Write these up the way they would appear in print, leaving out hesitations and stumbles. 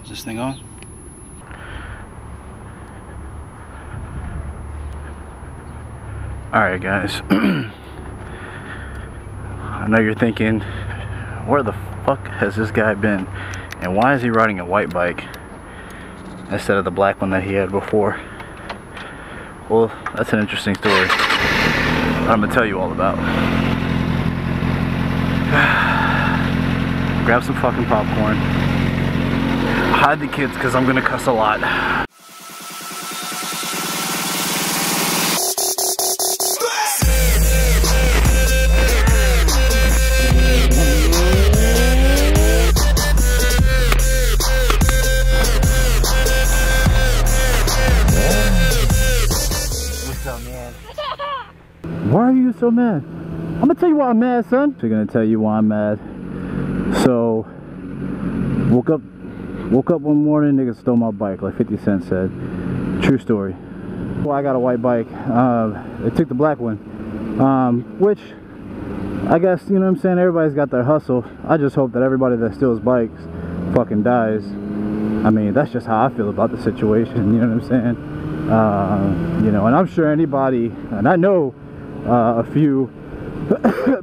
Is this thing on? Alright guys, I know you're thinking, where the fuck has this guy been? And why is he riding a white bike instead of the black one that he had before? Well, that's an interesting story I'm gonna tell you all about. Grab some fucking popcorn. Hide the kids because I'm gonna cuss a lot. What's up, man? Why are you so mad? I'm gonna tell you why I'm mad, son. So gonna tell you why I'm mad. So woke up one morning, niggas stole my bike, like 50 Cent said. True story. Well, I got a white bike. They took the black one, which I guess, you know what I'm saying, everybody's got their hustle. I just hope that everybody that steals bikes fucking dies. I mean, that's just how I feel about the situation, you know what I'm saying? You know, and I'm sure anybody, and I know a few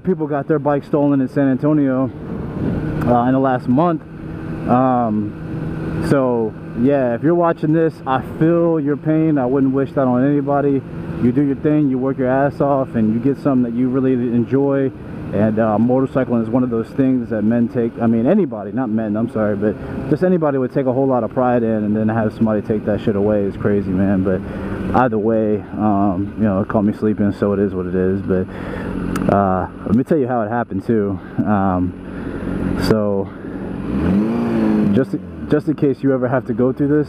people got their bike stolen in San Antonio in the last month. So yeah, if you're watching this, I feel your pain. I wouldn't wish that on anybody. You do your thing, you work your ass off, and you get something that you really enjoy. And motorcycling is one of those things that men take, I mean anybody, not men, I'm sorry, but just anybody would take a whole lot of pride in, and then have somebody take that shit away is crazy, man. But either way, you know, it caught me sleeping, so it is what it is. But let me tell you how it happened too. So just in case you ever have to go through this,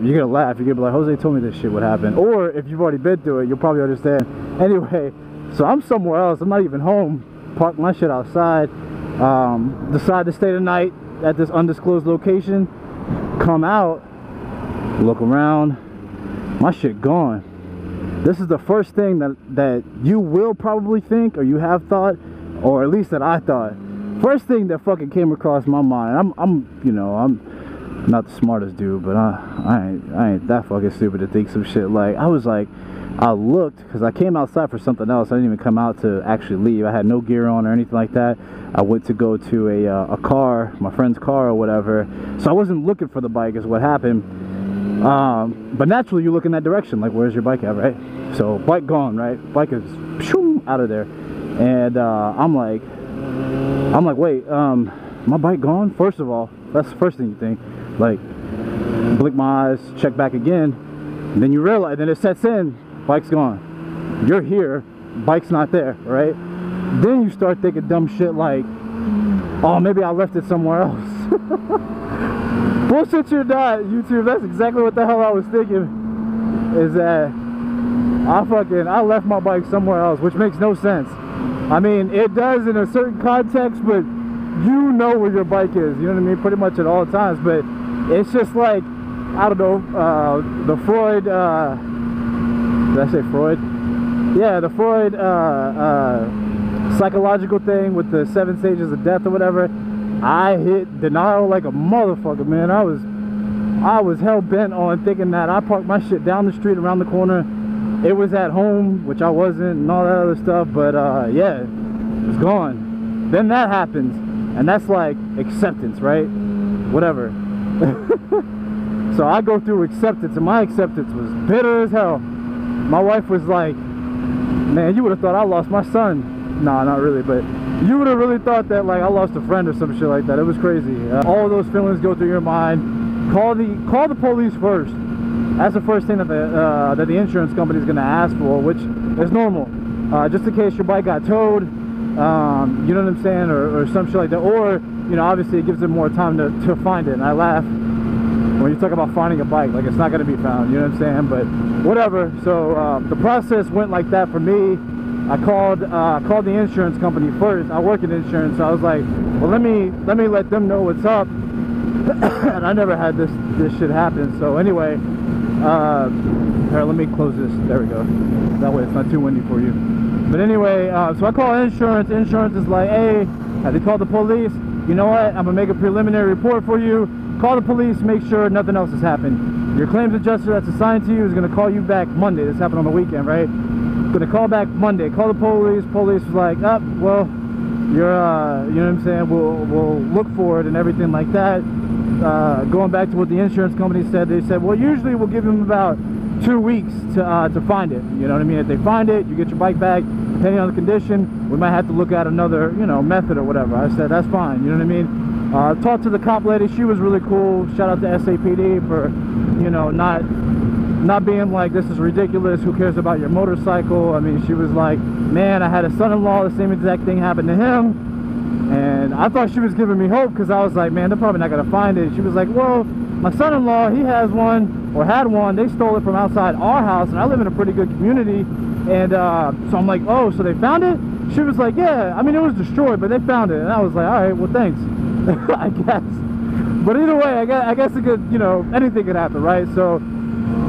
you're gonna laugh. You're gonna be like, Jose told me this shit would happen. Or if you've already been through it, you'll probably understand. Anyway, so I'm somewhere else. I'm not even home. Park my shit outside. Decide to stay the night at this undisclosed location. Come out, look around. My shit gone. This is the first thing that you will probably think, or you have thought, or at least that I thought. First thing that fucking came across my mind. I'm you know, I'm not the smartest dude, but I ain't that fucking stupid to think some shit. Like, I was like, I looked, because I came outside for something else. I didn't even come out to actually leave. I had no gear on or anything like that. I went to go to a car, my friend's car or whatever. So I wasn't looking for the bike is what happened. But naturally you look in that direction, like, where's your bike at, right? So bike gone, right? Bike is out of there. And I'm like, wait, my bike gone? First of all, that's the first thing you think. Like, blink my eyes, check back again, and then you realize, then it sets in, bike's gone. You're here, bike's not there, right? Then you start thinking dumb shit like, oh, maybe I left it somewhere else. Bullshit you not, YouTube, that's exactly what the hell I was thinking. Is that I left my bike somewhere else, which makes no sense. I mean, it does in a certain context, but you know where your bike is, you know what I mean, pretty much at all times. But it's just like, I don't know, the Freud, did I say Freud? Yeah, the Freud psychological thing with the 7 stages of death or whatever. I hit denial like a motherfucker, man. I was hell-bent on thinking that I parked my shit down the street around the corner. It was at home, which I wasn't, and all that other stuff. But yeah, it's gone. Then that happens, and that's like acceptance, right? Whatever. So I go through acceptance, and my acceptance was bitter as hell. My wife was like, man, you would have thought I lost my son. Nah, not really, but you would have really thought that like I lost a friend or some shit like that. It was crazy. All of those feelings go through your mind. Call the police first. That's the first thing that the insurance company is going to ask for, which is normal. Just in case your bike got towed, you know what I'm saying, or some shit like that. Or, you know, obviously it gives them more time to find it. And I laugh when you talk about finding a bike, like it's not going to be found, you know what I'm saying? But whatever. So the process went like that for me. I called the insurance company first. I work in insurance, so I was like, well, let me let them know what's up. And I never had this shit happen. So anyway, here, let me close this. There we go. That way it's not too windy for you. But anyway, so I call insurance. Insurance is like, hey, have they called the police? You know what? I'm gonna make a preliminary report for you. call the police, make sure nothing else has happened. Your claims adjuster that's assigned to you is going to call you back Monday. This happened on the weekend, right? Going to call back Monday. Call the police. Police was like, oh, well, you're, you know what I'm saying? We'll look for it and everything like that. Going back to what the insurance company said, they said, well, usually we'll give them about 2 weeks to find it. You know what I mean? If they find it, you get your bike back. Depending on the condition, we might have to look at another, you know, method or whatever. I said, that's fine. You know what I mean? Talked to the cop lady. She was really cool. Shout out to SAPD for, you know, not being like, this is ridiculous. Who cares about your motorcycle? I mean, she was like, man, I had a son-in-law. The same exact thing happened to him. And I thought she was giving me hope because I was like, man, they're probably not going to find it. She was like, well, my son-in-law, he has one or had one. They stole it from outside our house, and I live in a pretty good community. And so I'm like, oh, so they found it? She was like, yeah, I mean, it was destroyed, but they found it. And I was like, all right, well, thanks, I guess. But either way, I guess it could, you know, anything could happen, right? So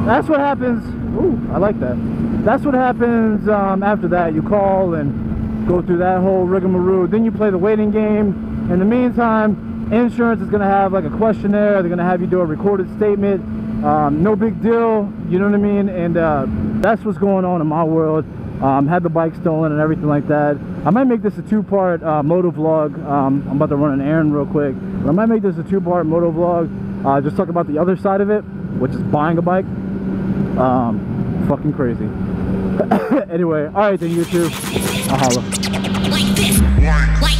that's what happens. Ooh, I like that. That's what happens after that. You call and go through that whole rigmarole. Then you play the waiting game. In the meantime, insurance is going to have like a questionnaire. They're going to have you do a recorded statement. No big deal, you know what I mean? And that's what's going on in my world. Had the bike stolen and everything like that. I might make this a two-part moto vlog. I'm about to run an errand real quick, but I might make this a two-part moto vlog. Just talk about the other side of it, which is buying a bike. Fucking crazy. Anyway, all right then, YouTube. I'll holla. Like this. Like.